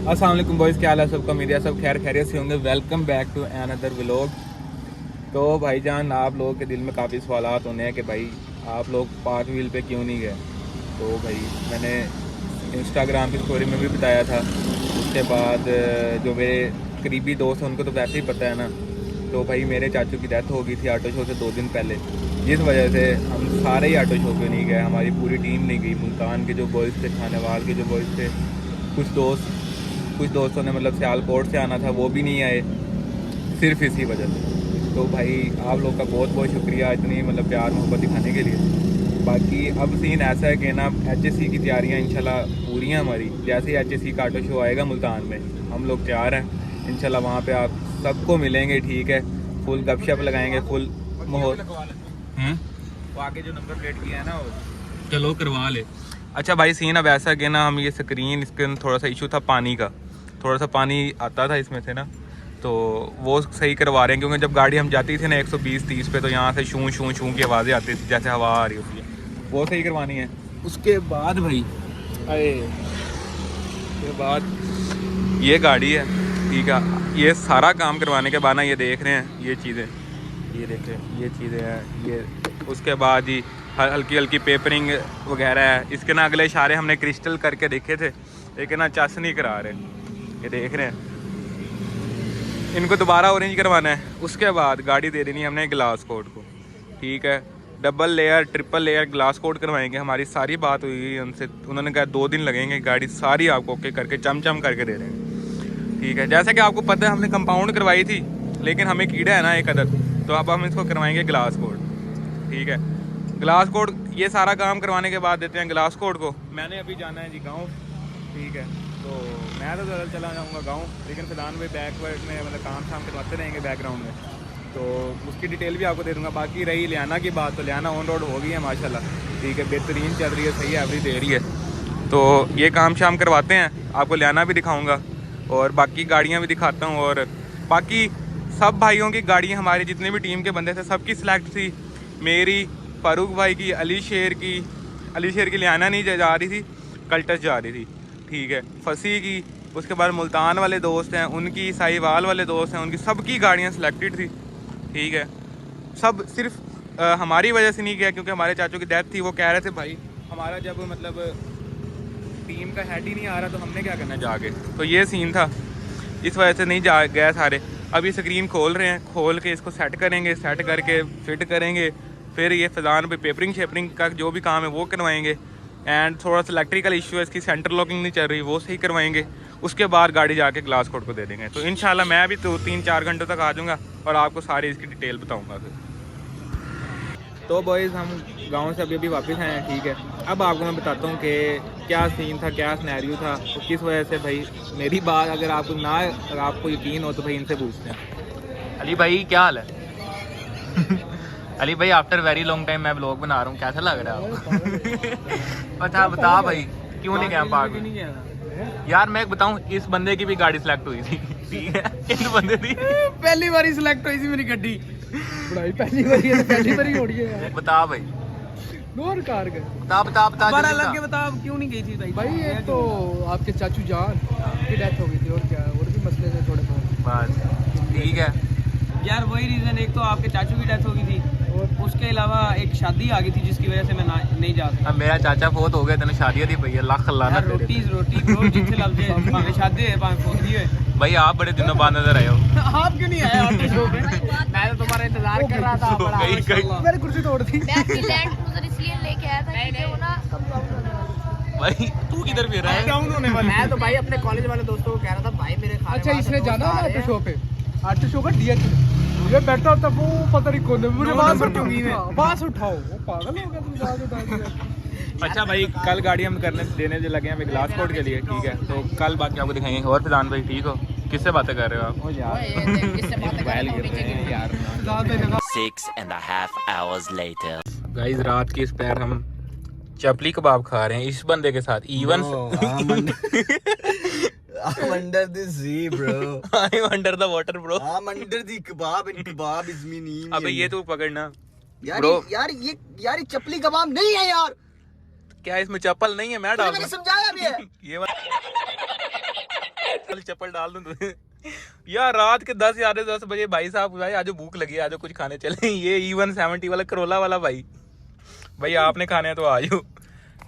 अस्सलाम वालेकुम बॉयज़, क्या हाल है सबका। मीडिया सब खैर खैरियत से होंगे। Welcome back to another vlog. तो भाईजान, आप लोगों के दिल में काफ़ी सवालात होने हैं कि भाई आप लोग पार्क व्हील पे क्यों नहीं गए। तो भाई मैंने इंस्टाग्राम की स्टोरी में भी बताया था। उसके बाद जो मेरे करीबी दोस्त हैं उनको तो वैसे ही पता है ना। तो भाई मेरे चाचू की डेथ हो गई थी ऑटो शो से 2 दिन पहले, जिस वजह से हम सारे ही ऑटो शो पे नहीं गए। हमारी पूरी टीम नहीं गई। मुल्तान के जो बॉयज़ थे, खानेवाल के जो बॉयज़ थे, कुछ दोस्तों ने मतलब सियालकोट से आना था, वो भी नहीं आए, सिर्फ इसी वजह से। तो भाई आप लोग का बहुत बहुत शुक्रिया इतनी मतलब प्यार मोहब्बत दिखाने के लिए। बाकी अब सीन ऐसा है कि ना HSC की तैयारियां इंशाल्लाह पूरी हैं हमारी। जैसे ही HSC का ऑटो शो आएगा मुल्तान में, हम लोग तैयार हैं इंशाल्लाह। वहाँ पे आप सबको मिलेंगे, ठीक है। फुल गपशप लगाएंगे, फुल माहौल। वो आगे जो नंबर प्लेट किया है ना, वो चलो करवा ले। अच्छा भाई, सीन अब ऐसा कि ना हम ये स्क्रीन, इसके अंदर थोड़ा सा इशू था पानी का, थोड़ा सा पानी आता था इसमें से ना, तो वो सही करवा रहे हैं। क्योंकि जब गाड़ी हम जाती थी ना 120-130 पे, तो यहाँ से शूं शूं शूं की आवाज़ें आती थी जैसे हवा आ रही होती है, वो सही करवानी है। उसके बाद भाई उसके बाद ये गाड़ी है, ठीक है। ये सारा काम करवाने के बाद ना ये देख रहे हैं ये चीज़ें, ये देखें ये चीज़ें हैं ये। उसके बाद ही हल्की हल्की पेपरिंग वगैरह है। इसके ना अगले इशारे हमने क्रिस्टल करके देखे थे, लेकिन ना चस नहीं करा रहे। ये देख रहे हैं, इनको दोबारा ऑरेंज करवाना है। उसके बाद गाड़ी दे देनी है हमने ग्लास कोड को, ठीक है। Double layer triple layer glass code करवाएंगे। हमारी सारी बात हुई उनसे, उन्होंने कहा 2 दिन लगेंगे, गाड़ी सारी आपको ओके करके चमचम करके दे देंगे, ठीक है। जैसे कि आपको पता है हमने कंपाउंड करवाई थी, लेकिन हमें कीड़ा है ना एक अदद, तो अब हम इसको करवाएंगे ग्लास कोड, ठीक है। ग्लास कोड ये सारा काम करवाने के बाद देते हैं ग्लास कोड को। मैंने अभी जाना है जी गांव, ठीक है। तो मैं तो ज़रा चला जाऊंगा गांव, लेकिन फिलहाल में बैकवर्ड में मतलब काम शाम करवाते रहेंगे बैकग्राउंड में, तो उसकी डिटेल भी आपको दे दूंगा। बाकी रही लियाना की बात, तो लियाना ऑन रोड हो गई है माशाल्लाह, ठीक है। बेहतरीन चल रही है, सही एवरेज दे रही है। तो ये काम शाम करवाते हैं, आपको लियाना भी दिखाऊँगा और बाकी गाड़ियाँ भी दिखाता हूँ। और बाकी सब भाइयों की गाड़ियाँ, हमारे जितने भी टीम के बंदे थे सबकी सिलेक्ट थी। मेरी, फारूक भाई की, अली शेर की लियाना नहीं जा रही थी, कल्टस जा रही थी, ठीक है। फसी की, उसके बाद मुल्तान वाले दोस्त हैं उनकी, साहिवाल वाले दोस्त हैं उनकी, सबकी गाड़ियाँ सिलेक्टेड थी, ठीक है। सब सिर्फ हमारी वजह से नहीं गया, क्योंकि हमारे चाचू की डेथ थी। वो कह रहे थे भाई हमारा जब मतलब टीम का हेड ही नहीं आ रहा तो हमने क्या करना जाके, तो ये सीन था, इस वजह से नहीं जा गए सारे। अभी स्क्रीन खोल रहे हैं, खोल के इसको सेट करेंगे, सेट करके फिट करेंगे। फिर ये फिजान पे पेपरिंग शेपरिंग का जो भी काम है वो करवाएंगे। एंड थोड़ा सा इलेक्ट्रिकल इशू है, इसकी सेंटर लॉकिंग नहीं चल रही, वो सही करवाएंगे। उसके बाद गाड़ी जाके ग्लास कोड को दे देंगे। तो इंशाल्लाह मैं भी 3-4 घंटों तक आ जाऊँगा और आपको सारी इसकी डिटेल बताऊँगा फिर। तो बॉयज़, हम गांव से अभी वापस आए हैं, ठीक है। अब आपको मैं बताता हूँ कि क्या सीन था, क्या सिनेरियो था, तो किस वजह से भाई मेरी बात अगर आपको यकीन हो तो भाई इनसे पूछते हैं। अली भाई क्या हाल है? अली भाई आफ्टर वेरी लॉन्ग टाइम मैं ब्लॉग बना रहा हूँ, कैसा लग रहा है आपको? बता भाई क्यों नहीं गया पार्क में? यार मैं बताऊँ, इस बंदे की भी गाड़ी सिलेक्ट हुई थी, ठीक है। इस बंदे की पहली बार सिलेक्ट हुई थी मेरी गड्डी, पहली बार हो रही है। बता भाई, नोर कार गए। बता बड़ा लग के बता क्यों नहीं गई थी भाई? ये तो आपके चाचू जान की डेथ हो गई थी, और क्या, और भी मसले थे थोड़े बहुत, बस ठीक है यार। वही रीजन, एक तो आपके चाचू की डेथ हो गई थी, और उसके अलावा एक शादी आ गई थी जिसकी वजह से मैं नहीं जा सका। अब मेरा चाचा बहुत हो गया, तेने शादी दी भैया, लाख अल्लाह यार रोटी ब्रो, जितने लफ्ज है, भाਵੇਂ शादी है भाਵੇਂ फोदी है। भाई आप बड़े दिनों बाद नजर आए हो। आप क्यों नहीं आए ऑटो शो पे? मैं तो तुम्हारा इंतजार कर रहा था। बड़ा मेरी कुर्सी तोड़ दी। मैं लैंड क्रूजर इसलिए लेके आया था कि वो ना कंपाउंड होने वाली थी। भाई तू किधर फिर रहा है? डाउन होने वाला। मैं तो भाई अपने कॉलेज वाले दोस्तों को कह रहा था भाई मेरे खाने। अच्छा, इसने जाना है ऑटो शो पे? ऑटो शो का डीएच ये बैठा था, वो पता नहीं कौन है, मुझे बात उठाओ, वो पागल हो गया तुम जाके। अच्छा भाई, कल गाड़ी हम देने जो लगे हैं ग्लास कोड के लिए, ठीक है। तो कल बाकी आपको दिखाएंगे। और फिजान भाई ठीक हो? किससे बातें कर रहे हो आप? यार 6.5 hours later. गाइस, रात की इस पैर हम चपली कबाब खा रहे हैं इस बंदे के साथ। Even I'm under the sea, bro. I'm under the water, bro. I'm under the kebab and kebab is my name. अबे ये तू पकड़ना यार, यार ये चपली कबाब नहीं है यार। क्या इसमें चप्पल नहीं है? मैं डाल मैंने समझाया भी है। ये चप्पल डाल दूं तुझे यार। रात के 10 बजे भाई साहब, भाई आज भूख लगी है, आज कुछ खाने चले। ये E170 वाला करोला वाला भाई आपने खाने हैं तो आ जाओ।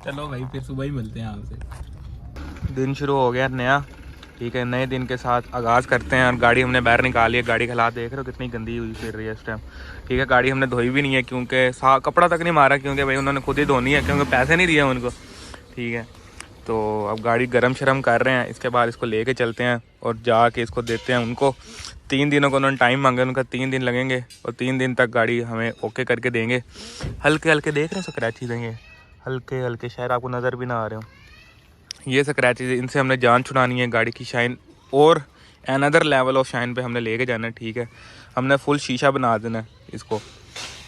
चलो भाई फिर सुबह ही मिलते हैं आपसे। दिन शुरू हो गया नया, ठीक है, नए दिन के साथ आगाज़ करते हैं। और गाड़ी हमने बाहर निकाली है, गाड़ी की हालात देख रहे हो कितनी गंदी हुई फिर रही है इस टाइम, ठीक है। गाड़ी हमने धोई भी नहीं है क्योंकि कपड़ा तक नहीं मारा, क्योंकि भाई उन्होंने खुद ही धोनी है, क्योंकि पैसे नहीं दिए उनको, ठीक है। तो अब गाड़ी गरम शरम कर रहे हैं, इसके बाद इसको लेके चलते हैं और जाके इसको देते हैं उनको। 3 दिनों को उन्होंने टाइम मांगा, उनका 3 दिन लगेंगे और 3 दिन तक गाड़ी हमें ओके करके देंगे। हल्के हल्के देख रहे हैं स्क्रैचेस देंगे, हल्के हल्के, शायद आपको नज़र भी ना आ रहे हो ये स्क्रैचेस। इनसे हमने जान छुड़ानी है, गाड़ी की शाइन और अनदर लेवल ऑफ शाइन पे हमने लेके जाना है, ठीक है। हमने फुल शीशा बना देना है इसको।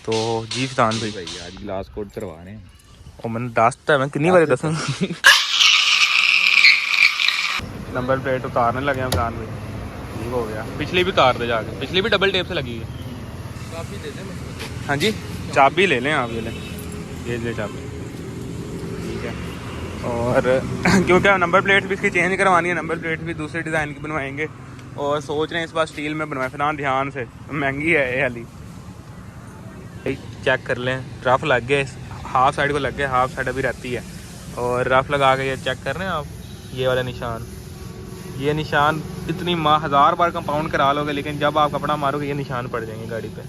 तो जी फतान भाई आज ग्लास कोट करवा रहे हैं और मैंने दसता है, मैं कितनी बार दसा। नंबर प्लेट उतारने लगे हैं फतान भाई, ठीक हो गया। पिछली भी उतार दे जाके, पिछली भी डबल टेप से लगी है। चाबी दे दे मुझको। हाँ जी चाबी ले लें आप, ये ले चाबी, ठीक है। और क्योंकि नंबर प्लेट भी इसकी चेंज करवानी है, नंबर प्लेट भी दूसरे डिज़ाइन की बनवाएंगे और सोच रहे हैं इस बार स्टील में बनवाएं। फिलहाल ध्यान से, महंगी है ये वाली। चेक कर लें, रफ लग गए, हाफ साइड को लग गया, हाफ साइड अभी रहती है। और रफ लगा के ये चेक कर रहे हैं आप, ये वाला निशान, ये निशान इतनी 1000 बार कंपाउंड करा लोगे, लेकिन जब आप कपड़ा मारोगे ये निशान पड़ जाएंगे गाड़ी पे,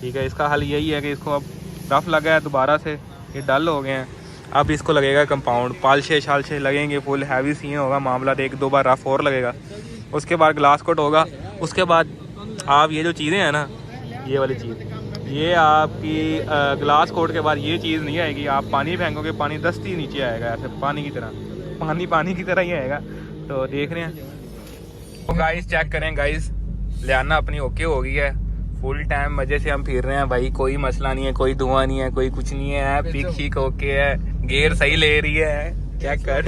ठीक है। इसका हल यही है कि इसको अब रफ लगा है दोबारा से, ये डल हो गए हैं, अब इसको लगेगा कंपाउंड, पालशे शालशे लगेंगे, फुल हैवी सीन होगा मामला। 1-2 बार रफ और लगेगा, उसके बाद ग्लास कोट होगा। उसके बाद आप ये जो चीज़ें हैं ना, ये वाली चीज़, ये आपकी ग्लास कोट के बाद ये चीज़ नहीं आएगी। आप पानी फेंकोगे, पानी दस्ती नीचे आएगा, ऐसे पानी की तरह ही आएगा। तो देख रहे हैं, तो गाइस चेक करें गाइस, लियाना अपनी ओके हो गई है, फुल टाइम मज़े से हम फिर रहे हैं भाई, कोई मसला नहीं है, कोई धुआं नहीं है, कोई कुछ नहीं है, पिक शिक ओके है, गियर सही ले रही है, चेक कर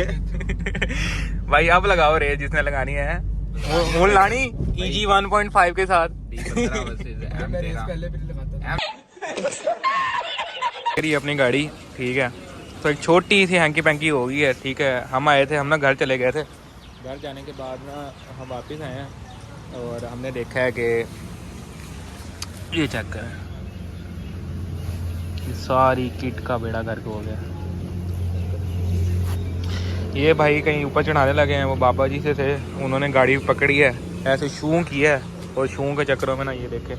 भाई। अब लगाओ रेस जिसने लगानी है, मूल लानी EG 1.5 के साथ। अपनी गाड़ी, ठीक है। तो एक छोटी सी हैंकी पैंकी हो गई है, ठीक है। हम आए थे, हम ना घर चले गए थे, घर जाने के बाद ना हम वापस आए हैं और हमने देखा है कि ये चेक करें, सारी किट का बेड़ा गर्क हो गया। ये भाई कहीं ऊपर चढ़ाने लगे हैं, वो बाबा जी से थे, उन्होंने गाड़ी पकड़ी है, ऐसे शू किया है और शू के चक्करों में ना ये देखे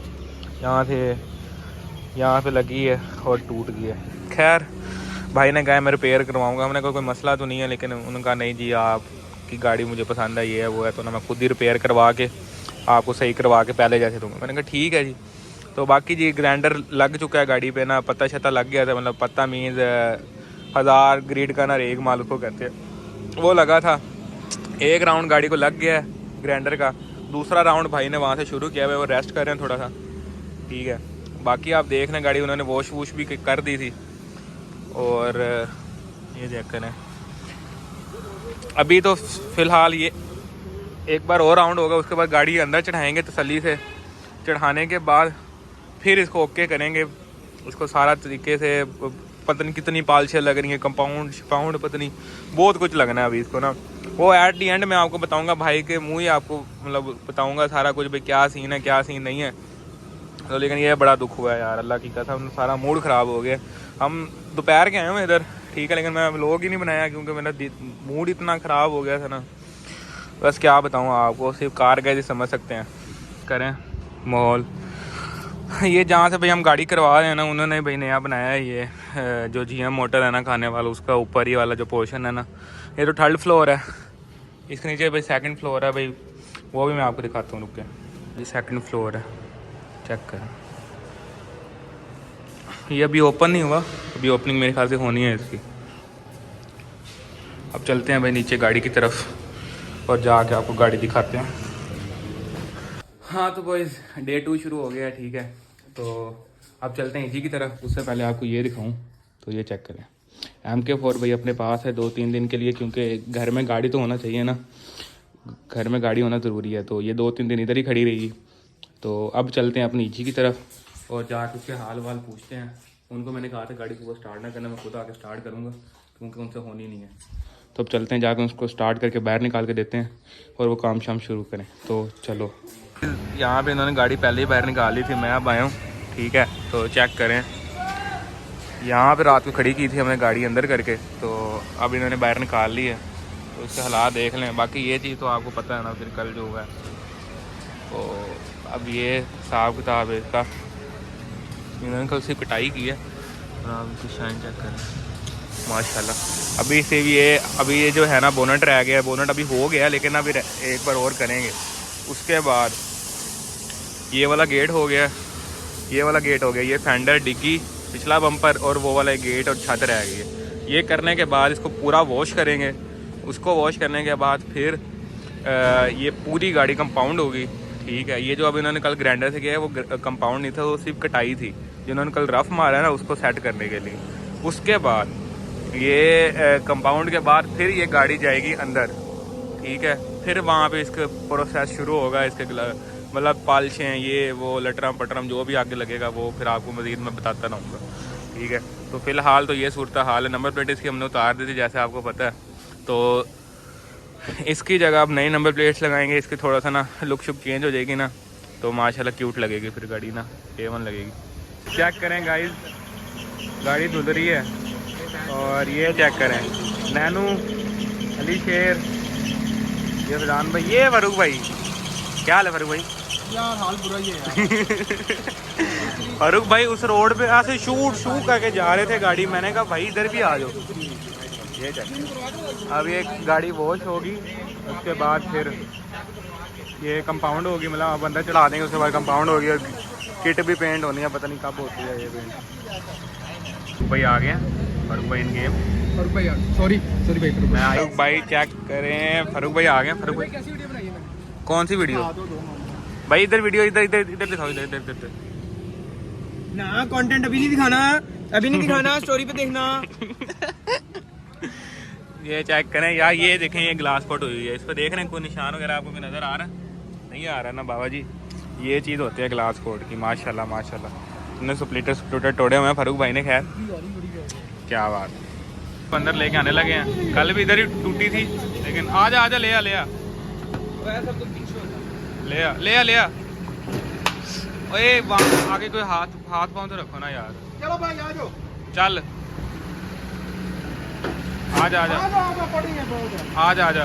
यहाँ पे लगी है और टूट गई है। खैर भाई ने कहा मैं रिपेयर करवाऊँगा, हमने कहा कोई मसला तो नहीं है, लेकिन उन्होंने कहा नहीं जी आपकी गाड़ी मुझे पसंद है, ये है वो है, तो ना मैं खुद ही रिपेयर करवा के आपको सही करवा के पहले जैसे दूँगा। मैंने कहा ठीक है जी। तो बाकी जी ग्राइंडर लग चुका है गाड़ी पे ना, पत्ता शत्ता लग गया था, मतलब पत्ता मीन्स 1000 ग्रेड का ना रेग माल उसको कहते हैं, वो लगा था। एक राउंड गाड़ी को लग गया है ग्राइंडर का, दूसरा राउंड भाई ने वहाँ से शुरू किया है, वो रेस्ट कर रहे हैं थोड़ा सा, ठीक है। बाकी आप देख रहे हैं गाड़ी उन्होंने वॉश वूश भी कर दी थी। और ये चेक करें, अभी तो फ़िलहाल ये एक बार और राउंड होगा, उसके बाद गाड़ी अंदर चढ़ाएंगे तसल्ली से, चढ़ाने के बाद फिर इसको ओके करेंगे, उसको सारा तरीके से, पता नहीं कितनी पालशें लग रही हैं, कंपाउंड शपाउंड पता नहीं बहुत कुछ लगना है अभी इसको ना। वो एट दी एंड मैं आपको बताऊंगा, भाई के मुँह ही आपको मतलब बताऊंगा सारा कुछ, भाई क्या सीन है क्या सीन नहीं है। तो लेकिन ये बड़ा दुख हुआ है यार, अल्लाह की कसम, सारा मूड ख़राब हो गया। हम दोपहर के आए हैं इधर, ठीक है, लेकिन मैं व्लॉग ही नहीं बनाया क्योंकि मेरा मूड इतना ख़राब हो गया था ना, बस क्या बताऊँ आपको, सिर्फ कार गए समझ सकते हैं करें माहौल। ये जहाँ से भाई हम गाड़ी करवा रहे हैं ना, उन्होंने भाई नया बनाया है ये जो GM मोटर है ना खाने वाला, उसका ऊपर ही वाला जो पोर्शन है ना, ये तो 3rd फ्लोर है, इसके नीचे भाई 2nd फ्लोर है भाई, वो भी मैं आपको दिखाता हूँ, रुक के। ये 2nd फ्लोर है, चेक करें, ये अभी ओपन नहीं हुआ, अभी ओपनिंग मेरे ख्याल से होनी है इसकी। अब चलते हैं भाई नीचे गाड़ी की तरफ और जाके आपको गाड़ी दिखाते हैं। हाँ तो बॉयज़ डे 2 शुरू हो गया है, ठीक है। तो अब चलते हैं EG की तरफ, उससे पहले आपको ये दिखाऊं, तो ये चेक करें, MK4 भाई अपने पास है 2-3 दिन के लिए, क्योंकि घर में गाड़ी तो होना चाहिए ना, घर में गाड़ी होना ज़रूरी है। तो ये 2-3 दिन इधर ही खड़ी रहेगी। तो अब चलते हैं अपनी EG की तरफ और जाके उसके हाल वाल पूछते हैं। उनको मैंने कहा था गाड़ी सुबह स्टार्ट ना करना, मैं खुद आके स्टार्ट करूँगा क्योंकि उनसे होनी नहीं है। तो अब चलते हैं, जाकर उसको स्टार्ट करके बाहर निकाल के देते हैं और वो काम शाम शुरू करें। तो चलो, यहाँ पे इन्होंने गाड़ी पहले ही बाहर निकाल ली थी, मैं अब आया हूँ। ठीक है, तो चेक करें, यहाँ पे रात को खड़ी की थी हमने गाड़ी अंदर करके, तो अब इन्होंने बाहर निकाल ली है। तो उसके हालात देख लें। बाकी ये चीज़ तो आपको पता है ना, फिर कल जो हुआ है। तो अब ये हिसाब किताब है इसका, इन्होंने कल सिर्फ कटाई की है और आप इसकी शाइन चेक करें माशाल्लाह। अभी ये जो है ना बोनट रह गया है, बोनट अभी हो गया लेकिन अभी एक बार और करेंगे। उसके बाद ये वाला गेट हो गया, ये वाला गेट हो गया, ये फेंडर, डिग्गी, पिछला बम्पर और वो वाला गेट और छत रह गई है। ये करने के बाद इसको पूरा वॉश करेंगे। उसको वॉश करने के बाद फिर ये पूरी गाड़ी कंपाउंड होगी। ठीक है, ये जो अब इन्होंने कल ग्राइंडर से किया है वो कंपाउंड नहीं था, वो सिर्फ कटाई थी। जिन्होंने कल रफ मारा है ना उसको सेट करने के लिए। उसके बाद ये कंपाउंड के बाद फिर ये गाड़ी जाएगी अंदर। ठीक है, फिर वहाँ पे इसका प्रोसेस शुरू होगा, इसके मतलब पॉलिशें, ये वो लटरम पटरम जो भी आगे लगेगा वो फिर आपको मज़ीद मैं बताता रहूँगा। ठीक है, तो फ़िलहाल तो ये सूरत हाल है। नंबर प्लेट इसकी हमने उतार दी थी जैसे आपको पता है, तो इसकी जगह अब नई नंबर प्लेट्स लगाएंगे। इसकी थोड़ा सा ना लुक शुक चेंज हो जाएगी ना, तो माशाल्लाह क्यूट लगेगी फिर गाड़ी ना, A1 लगेगी। चेक करें गाइस, गाड़ी धुल रही है। और ये चेक करें, नैनू, अली शेर, ये फरहान भाई, ये फारूक भाई, क्या हाल है फारूक भाई? यार हाल बुरा ही है यार। फारूक भाई उस रोड पे ऐसे शू करके जा रहे थे गाड़ी, मैंने कहा भाई इधर भी आ जाओ। ये चेक, अब ये गाड़ी वॉश होगी, उसके बाद फिर ये कंपाउंड होगी, मतलब आप अंदर चढ़ा देंगे, उसके बाद कंपाउंड होगी और किट भी पेंट होनी है, पता नहीं कब होती है ये पेंट। भाई आ गया फारूक भाई इन गेम। फारूक भाई यार, सॉरी भाई, फारूक भाई चेक करें, फारूक भाई आ गए। फारूक भाई कैसी वीडियो बनाई है मैंने? कौन सी वीडियो भाई? इधर वीडियो, इधर दिखाओ, इधर ना कंटेंट अभी नहीं दिखाना, स्टोरी पे देखना। ये चेक करें यार, ये देखें, ये ग्लास कट हुई है, इस पर देख रहे हैं कोई निशान वगैरह आपको नज़र आ रहा है? नहीं आ रहा ना बाबा जी, ये चीज़ होती है ग्लास कोट की। माशाल्लाह इन्होंने स्प्लिटर तोड़े हुए हैं फारूक भाई ने। खैर क्या बात, अंदर लेके आने लगे हैं। कल भी इधर ही टूटी थी, लेकिन आजा ले आ। ओए आगे कोई हाथ पाँव तो रखो ना यार। चलो भाई आ जाओ, चल आजा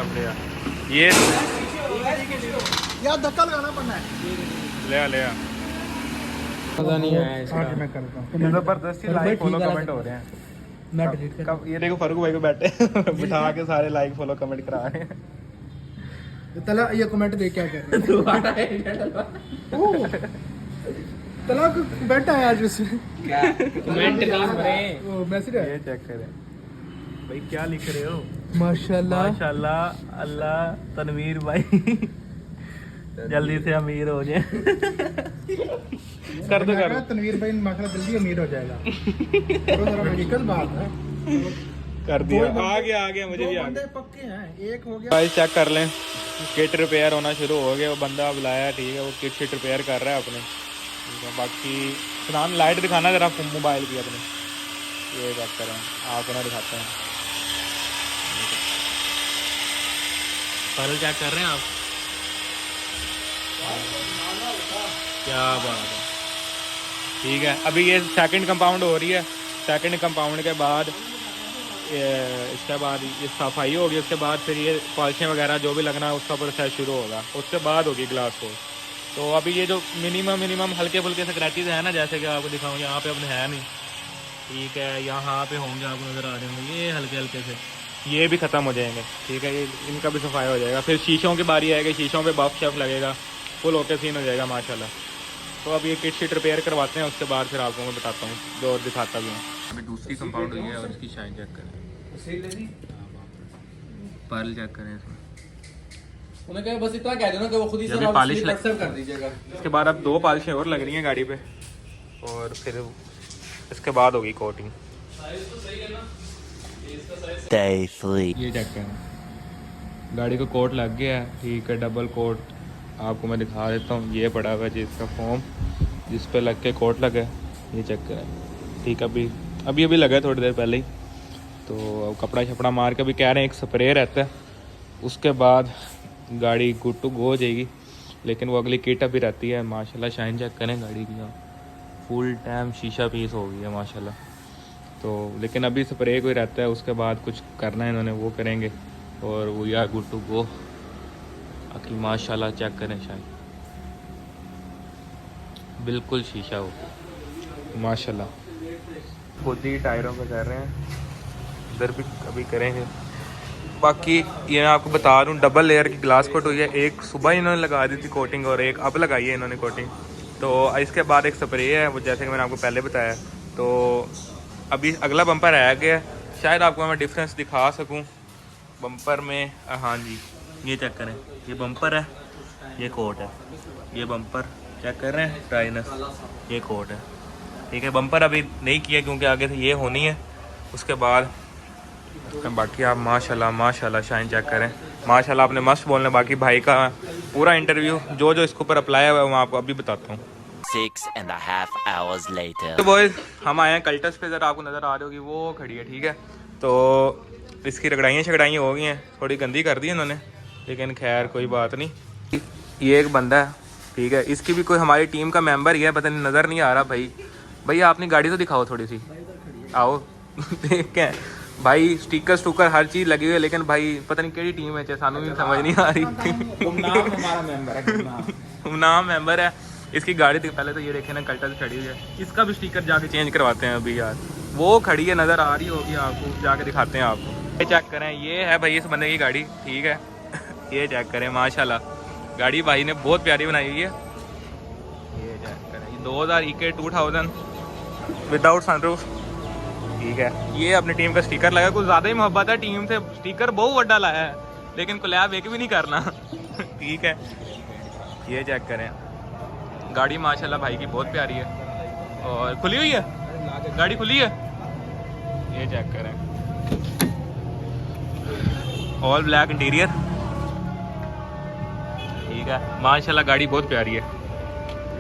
भैया, ये यार धक्का लगाना पड़ना है। ले आ। पता नहीं है इसका, मैं करता हूं। जबरदस्ती लाइक फॉलो कमेंट हो रहे हैं। मैं डिलीट कर, कब ये देखो फारूक भाई को बैठे बिठा के सारे लाइक फॉलो कमेंट करा रहे हैं। तला ये कमेंट देख क्या कर रहे हैं? तला बैठा है आज उसमें क्या कमेंट वो मैसेज है। ये चेक करें भाई, क्या लिख रहे हो? माशाल्लाह अल्लाह तनवीर भाई जल्दी से अमीर हो जाए। कर दो तनवीर भाई माशाल्लाह जल्दी अमीर हो जाएगा। हकीकत बात है, कर दिया। आ गया मुझे भी आ गया। पक्के हैं, एक हो गया। भाई चेक कर लें, किट रिपेयर होना शुरू हो गया। वो बंदा बुलाया, ठीक है, वो किट शिट रिपेयर कर रहा है अपने। ठीक है, बाकी फिलहाल लाइट दिखाना जरा मोबाइल की अपने, ये चेक करें, आपको ना दिखाते हैं। पैनल चेक कर रहे हैं आप, क्या बात है। ठीक है, अभी ये सेकंड कंपाउंड हो रही है। सेकंड कंपाउंड के बाद इसके बाद ये सफाई होगी। उसके बाद फिर ये पॉलिशें वगैरह जो भी लगना है उसका प्रोसेस शुरू होगा। उसके बाद होगी ग्लास को। तो अभी ये जो मिनिमम हल्के फुल्के स्क्रैचेज हैं ना, जैसे कि आपको दिखाऊँ, यहाँ पे अपने है नहीं, ठीक है, यहाँ पे होंगे, आपको नज़र आ रहे होंगे ये हल्के से, ये भी ख़त्म हो जाएंगे। ठीक है, ये इनका भी सफाई हो जाएगा। फिर शीशों की बारी आएगी, शीशों पे बफ शेफ लगेगा, फुल ओके सीन हो जाएगा माशाल्लाह। तो अब ये किट शीट रिपेयर करवाते हैं, उसके बाद फिर आपको मैं बताता हूँ जो और दिखाता भी हूँ। अभी दूसरी कंपाउंड हुई है और इसकी शाइन चेक करें, पर्ल चेक करें इसमें। उन्हें कहा बस इतना कह देना कि वो खुद ही से पॉलिश कर दीजिएगा। इसके बाद अब 2 पॉलिशें और लग रही हैं गाड़ी पे, और फिर इसके बाद होगी कोटिंग। Day 3. ये चेक करें, गाड़ी को कोट लग गया है। ठीक है, डबल कोट आपको मैं दिखा देता हूँ। ये पड़ा हुआ है जिसका फॉर्म, जिस पे लग के कोट लगा है, ये चेक करें। ठीक है, अभी लगा है थोड़ी देर पहले ही। तो कपड़ा शपड़ा मार के भी कह रहे हैं एक स्प्रे रहता है, उसके बाद गाड़ी गुड टू गो हो जाएगी। लेकिन वो अगली किट अभी रहती है। माशाल्लाह शाइन चेक करें गाड़ी की, फुल टाइम शीशा पीस हो गई है माशाल्लाह। तो लेकिन अभी स्प्रे कोई रहता है, उसके बाद कुछ करना है इन्होंने, वो करेंगे और वो यार गुड टू गो। बाकी माशाल्लाह चेक करें शाइन, बिल्कुल शीशा हो माशाल्लाह। खुद ही टायरों का कर रहे हैं, इधर भी अभी करेंगे। बाकी ये मैं आपको बता दूं, डबल लेयर की ग्लास कोट हुई है। एक सुबह इन्होंने लगा दी थी कोटिंग और एक अब लगाई है इन्होंने कोटिंग। तो इसके बाद एक स्प्रे है, वो जैसे कि मैंने आपको पहले बताया। तो अभी अगला बम्पर आया गया है, शायद आपको मैं डिफरेंस दिखा सकूं बम्पर में। हाँ जी, ये चेक करें, ये बम्पर है, ये कोट है। ये बम्पर चेक कर रहे हैं ड्राइनेस, ये कोट है, ठीक है। बम्पर अभी नहीं किया क्योंकि आगे से ये होनी है, उसके बाद। बाकी आप माशाल्लाह माशाल्लाह शाइन चेक करें माशाल्लाह। आपने मस्त बोलना। बाकी भाई का पूरा इंटरव्यू जो जो इसके ऊपर अप्लाई हुआ है मैं आपको अभी बताता हूँ। 6.5 hours later. तो बॉयज हम आए हैं कल्टस पे, ज़रा आपको नज़र आ रही होगी वो खड़ी है, ठीक है। तो इसकी रगड़ाइयाँ शगड़ाइयाँ हो गई हैं, थोड़ी गंदी कर दी इन्होंने, लेकिन खैर कोई बात नहीं। ये एक बंदा है, ठीक है, इसकी भी कोई हमारी टीम का मेंबर ही है, पता नहीं नज़र नहीं आ रहा। भाई भैया अपनी गाड़ी तो दिखाओ थोड़ी सी, आओ देख के भाई। स्टिकर स्टूकर हर चीज़ लगी हुई है, लेकिन भाई पता नहीं केड़ी टीम है, सानू भी समझ नहीं आ रही। नाम मेंबर है इसकी गाड़ी थी। पहले तो ये देखे ना कल्टस खड़ी हुई है, इसका भी स्टिकर जाके चेंज करवाते हैं अभी यार। वो खड़ी है, नज़र आ रही होगी आपको, जाके दिखाते हैं आपको। ये चेक करें, ये है भाई इस बंदे की गाड़ी, ठीक है। ये चेक करें माशाल्लाह, गाड़ी भाई ने बहुत प्यारी बनाई हुई है। ये चेक करें, 2000 विदाउट सनरूफ, ठीक है। ये अपनी टीम का स्टिकर लगा, कुछ ज़्यादा ही मोहब्बत है टीम से, स्टिकर बहुत बड़ा लाया है, लेकिन कोलैब एक भी नहीं करना। ठीक है, ये चेक करें, गाड़ी माशाल्लाह भाई की बहुत प्यारी है और खुली हुई है, गाड़ी खुली है। ये चेक करें, ऑल ब्लैक इंटीरियर, ठीक है माशाल्लाह गाड़ी बहुत प्यारी है।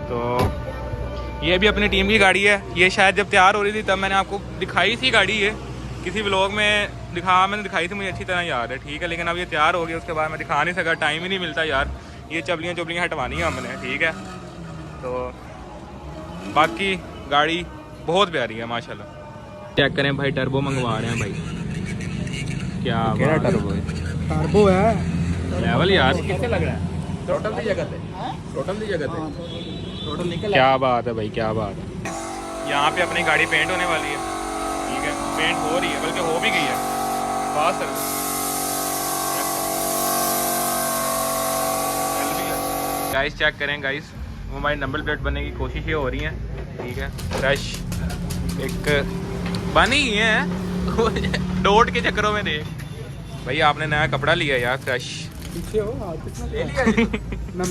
तो ये भी अपनी टीम की गाड़ी है। ये शायद जब तैयार हो रही थी तब मैंने आपको दिखाई थी गाड़ी, ये किसी व्लॉग में मैंने दिखाई थी, मुझे अच्छी तरह याद है, ठीक है। लेकिन अब ये तैयार हो गई, उसके बाद मैं दिखा नहीं सका, टाइम ही नहीं मिलता यार। ये चबलियाँ हटवानी है हमने, ठीक है। तो बाकी गाड़ी बहुत प्यारी है माशाल्लाह। चेक करें भाई, टर्बो मंगवा रहे हैं भाई, क्या टर्बो है? टर्बो है लेवल यार, कैसे लग रहा है? टोटल दी जगह है, टोटल दी जगह है, टोटल निकल। क्या बात है भाई, क्या बात है। यहाँ पे अपनी गाड़ी पेंट होने वाली है, ठीक है, पेंट हो रही है, बल्कि हो भी गई है। फास्ट सर्विस गाइस, चेक करें गाइस, वो हमारी नंबर प्लेट बनने की कोशिश ही हो रही है, ठीक है। फ्रेश एक बनी ही है डोट के चक्करों में देख भाई, आपने नया कपड़ा लिया यार, फ्रेश पीछे हो, ले लिया मैं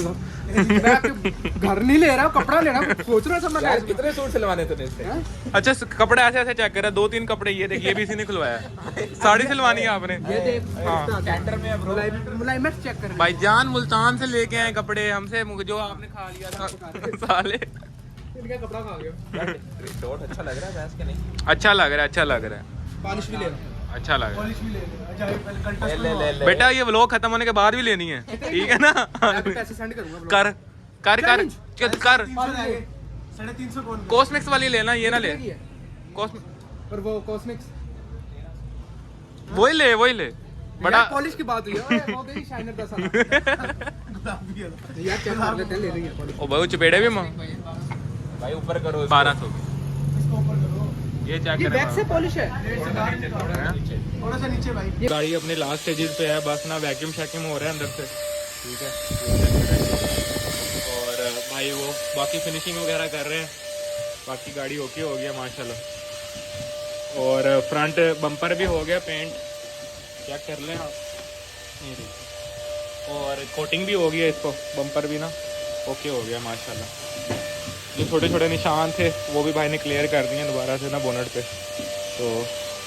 घर नहीं ले रहा हूँ, कपड़ा लेना सोच रहा था मैं। यार कितने सूट सिलवाने थे इससे? अच्छा कपड़े ऐसे ऐसे चेक करा, 2-3 कपड़े ये देखिए, भी इसी ने खुलवाया। साड़ी सिलवानी है आपने? ये देख, हाँ कैंटर में मुलायमत चेक कर भाईजान, मुल्तान से लेके आए कपड़े हमसे, जो आपने खा लिया था साले। इनका कपड़ा खा गया। डॉट अच्छा लग रहा है भैंस के? नहीं अच्छा लग रहा है, अच्छा लग रहा है, पॉलिश भी ले, अच्छा लग रहा है। पॉलिश भी ले, ले। बेटा ये व्लॉग खत्म होने के बाद भी लेनी है, ठीक है ना? पैसे सेंड करूंगा। कर कर कर कर 350 कौन? कॉस्मिक्स वाली लेना, ये ना ले कॉस्मिक, पर वो कॉस्मिक्स वही ले बड़ा। पॉलिश की बात हुई है, वो गई शाइनर 10 साल यार, चेक कर लेते हैं, ले रही है पॉलिश। ओ भाई चपेड़े भी भाई ऊपर करो 1200। ये चेक ये करें, बैक से पॉलिश है, थोड़ा सा नीचे भाई। गाड़ी अपने लास्ट स्टेजेस पे है, बस ना वैक्यूम शैक्यूम हो रहा है अंदर से, ठीक है। और भाई वो बाकी फिनिशिंग वगैरह कर रहे हैं, बाकी गाड़ी ओके हो गया माशाल्लाह। और फ्रंट बम्पर भी हो गया पेंट, चेक कर लें आप, ये देखिए। और कोटिंग भी हो गया इसको, बम्पर भी ना ओके हो गया माशाल्लाह। जो छोटे छोटे निशान थे वो भी भाई ने क्लियर कर दिए दोबारा से ना बोनट पे, तो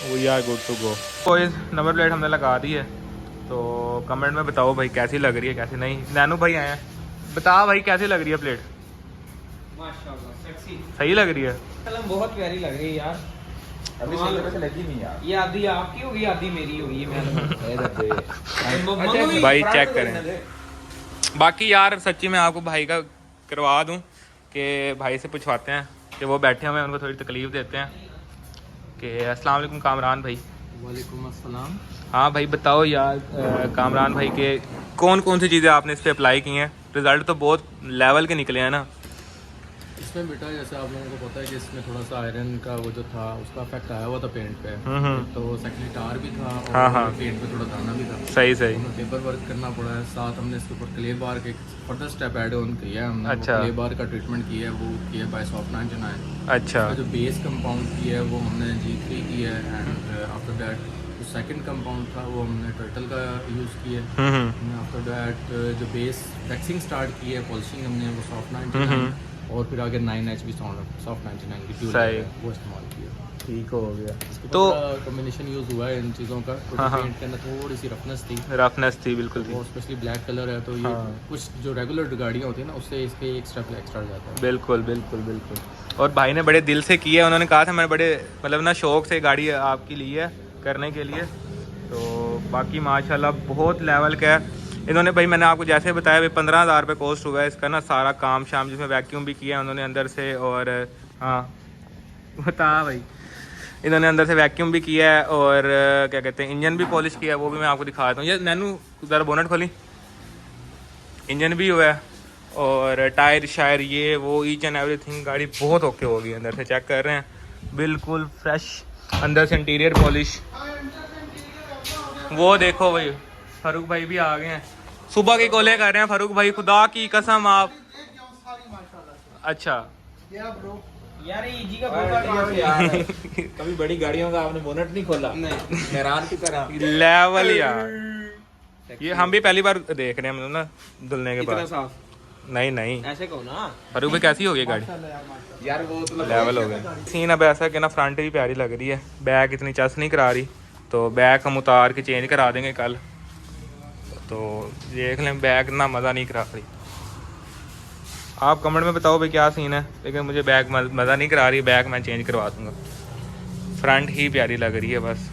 वो यार गुड टू गो। कोई नंबर प्लेट हमने लगा दी है, तो कमेंट में बताओ भाई कैसी लग रही है, कैसी नहीं। नैनू भाई आए हैं, बता भाई कैसी लग रही है प्लेट? माशाल्लाह सेक्सी, सही लग रही है, कलम बहुत प्यारी लग रही है यार। अभी शोल्डर से लगी नहीं यार। ये आधी आपकी होगी, आधी मेरी होगी। भाई चेक करें। बाकी यार सच्ची मैं आपको भाई का करवा दूं कि भाई से पूछवाते हैं कि वो बैठे हुए हैं, उनको थोड़ी तकलीफ देते हैं कि अस्सलाम वालेकुम कामरान भाई। वालेकुम अस्सलाम। हाँ भाई बताओ यार कामरान भाई के कौन कौन सी चीज़ें आपने इस पर अप्लाई की हैं? रिज़ल्ट तो बहुत लेवल के निकले हैं ना। इसमें बेटा जैसे आप लोगों को पता है कि इसमें थोड़ा सा आयरन का वो जो था उसका इफेक्ट आया हुआ था पेंट पे। तो सेकेंडली टार भी था और हाँ। पेंट पे थोड़ा दाना भी था। सही सही। हमें पेपर वर्क करना पड़ा है, साथ हमने इसके ऊपर क्ले बार के फर्दर स्टेप ऐड ऑन किया है हमने। अच्छा। क्ले बार का ट्रीटमेंट किया है, वो किया बाय सॉफ्ट 99। अच्छा जो बेस कंपाउंड किया है वो हमने G3 किया है एंड आफ्टर दैट जो सेकंड कंपाउंड था वो हमने टर्टल का यूज़ किया है। आफ्टर दैट जो बेस वैक्सिंग स्टार्ट की है, पॉलिशिंग हमने वो सॉफ्ट 99 और फिर आगे 9H भी सॉफ्ट 99 की ट्यूब सही। वो इस्तेमाल किया। ठीक हो गया। तो तो कॉम्बिनेशन यूज़ हुआ है इन चीज़ों का। हाँ। पेंट के अंदर थोड़ी सी रफनेस थी, रफनेस थी बिल्कुल थी। वो स्पेशली ब्लैक कलर है तो ये हाँ। कुछ जो रेगुलर गाड़ियाँ होती है ना उससे इसके एक स्टेप एक्स्ट्रा जाता है। बिल्कुल बिल्कुल बिल्कुल। और भाई ने बड़े दिल से किया है, उन्होंने कहा था मैं बड़े मतलब ना शौक से गाड़ी आपकी ली है करने के लिए। तो बाकी माशाल्लाह बहुत लेवल का है। इन्होंने भाई मैंने आपको जैसे बताया भाई 15,000 रुपये कॉस्ट हुआ है इसका ना सारा काम शाम, जिसमें वैक्यूम भी किया है उन्होंने अंदर से। और हाँ बता भाई, इन्होंने अंदर से वैक्यूम भी किया है और क्या कहते हैं इंजन भी पॉलिश किया है, वो भी मैं आपको दिखा देता हूँ। ये नैनू ज़रा बोनट खोली, इंजन भी हुआ है और टायर शायर ये वो ईच एंड एवरीथिंग। गाड़ी बहुत ओके होगी, अंदर से चेक कर रहे हैं बिल्कुल फ्रेश, अंदर से इंटीरियर पॉलिश। वो देखो भाई फारूक भाई भी आ गए हैं, सुबह के कोले कर रहे हैं फारूक भाई, खुदा की कसम आप। अच्छा यार इजी का बहुत कभी बड़ी गाड़ियों का आपने बोनट नहीं खोला? नहीं। हैरान की तरह लेवल यार, ये हम भी पहली बार देख रहे हैं मतलब ना धुलने के बाद। साफ नहीं नहीं ऐसे कहो ना। फारूक भाई कैसी हो गई गाड़ी? यार वो तो लेवल हो गया सीन। अब ऐसा कि ना फ्रंट भी प्यारी लग रही है, बैक इतनी चस नहीं करा रही, तो बैक हम उतार के चेंज करा देंगे कल। तो देख लें बैक ना मज़ा नहीं करा रही। आप कमेंट में बताओ भाई क्या सीन है, लेकिन मुझे बैक मज़ा नहीं करा रही, बैक मैं चेंज करवा दूँगा। फ्रंट ही प्यारी लग रही है बस,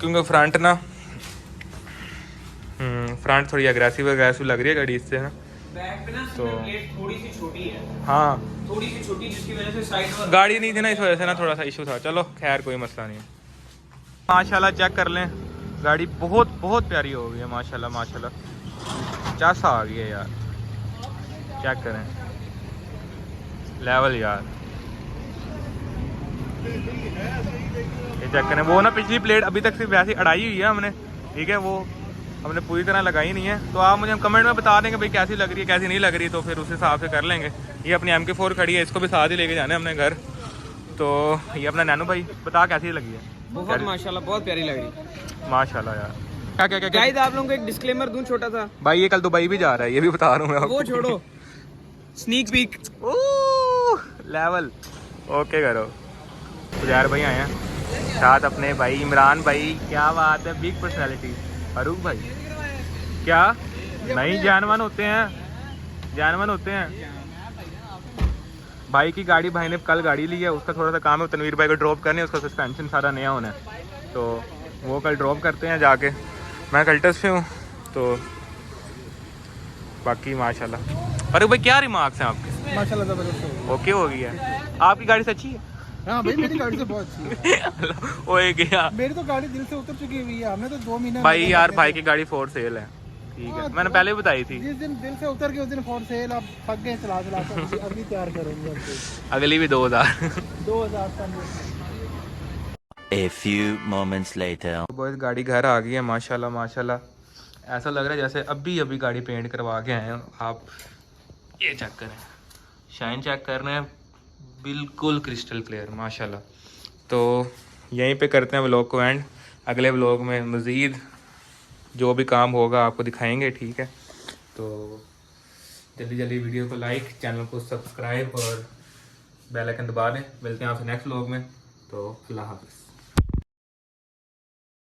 क्योंकि फ्रंट ना फ्रंट थोड़ी अग्रेसिव लग रही है गाड़ी इससे ना। बैक पे ना तो प्लेट थोड़ी सी छोटी है, हाँ थोड़ी सी छोटी, जिसकी वजह से साइड गाड़ी नहीं थी ना, इस वजह से ना थोड़ा सा इशू था। चलो खैर कोई मसला नहीं है। माशाल्लाह चेक कर लें, गाड़ी बहुत बहुत प्यारी हो गई है माशाल्लाह माशाल्लाह। चासा आ गई है यार, चेक करें लेवल यार, ये चेक करें। वो ना पिछली प्लेट अभी तक सिर्फ वैसी अड़ाई हुई है हमने, ठीक है, वो हमने पूरी तरह लगाई नहीं है। तो आप मुझे कमेंट में बता देंगे भाई कैसी लग रही है कैसी नहीं लग रही, तो फिर उस हिसाब से कर लेंगे। ये अपनी MK4 खड़ी है, इसको भी साथ ही लेके जाना है अपने घर। तो ये अपना नैनो भाई बता कैसी लगी है? बहुत माशाल्लाह बहुत प्यारी लग रही। माशाल्लाह यार। क्या क्या क्या क्या गाइस आप लोगों को एक डिस्क्लेमर दूं छोटा सा। भाई ये कल दुबई भी जा रहा है, ये भी बता रहा हूँ मैं आपको। वो छोड़ो, स्नीक पीक लेवल ओके करो। तो यार भाई आए हैं साथ अपने भाई इमरान भाई, क्या बात है, बिग पर्सनैलिटी। फारूक भाई क्या नहीं जानवन होते हैं, जानवन होते हैं। भाई की गाड़ी भाई ने कल गाड़ी ली है, उसका थोड़ा सा काम है तनवीर भाई को ड्रॉप करने, उसका सस्पेंशन सारा नया होना है, तो वो कल ड्रॉप करते हैं जाके। मैं कल्टस पे हूँ तो बाकी माशाल्लाह। फारूक भाई क्या रिमार्क्स हैं आपके? माशाल्लाह जबरदस्त। ओके हो गई है आपकी गाड़ी सच्ची है? हाँ भाई मेरी गाड़ी तो बहुत अच्छी है। ओए गया मेरी तो गाड़ी दिल से उतर चुकी हुई है, हमने तो 2 महीने भाई यार भाई की गाड़ी फोर सेल है, ठीक है, मैंने पहले भी बताई थी। जिस दिन दिल से उतर के उस दिन फॉर सेल। आप थक गए चला चला कर, अभी तैयार करेंगे अगली भी 2000 2000 A few moments later. बस गाड़ी घर आ गई है माशाल्लाह माशाल्लाह। ऐसा लग रहा है जैसे अभी अभी गाड़ी पेंट करवा के आए हैं। आप ये चेक करें, शाइन चेक कर रहे हैं, बिल्कुल क्रिस्टल क्लियर माशाल्लाह। तो यहीं पे करते हैं व्लॉग को एंड, अगले व्लॉग में मज़ीद जो भी काम होगा आपको दिखाएंगे, ठीक है। तो जल्दी जल्दी वीडियो को लाइक, चैनल को सब्सक्राइब और बेल आइकन दबा दें। मिलते हैं आपसे नेक्स्ट व्लॉग में, तो अल्लाह हाफ़िज़।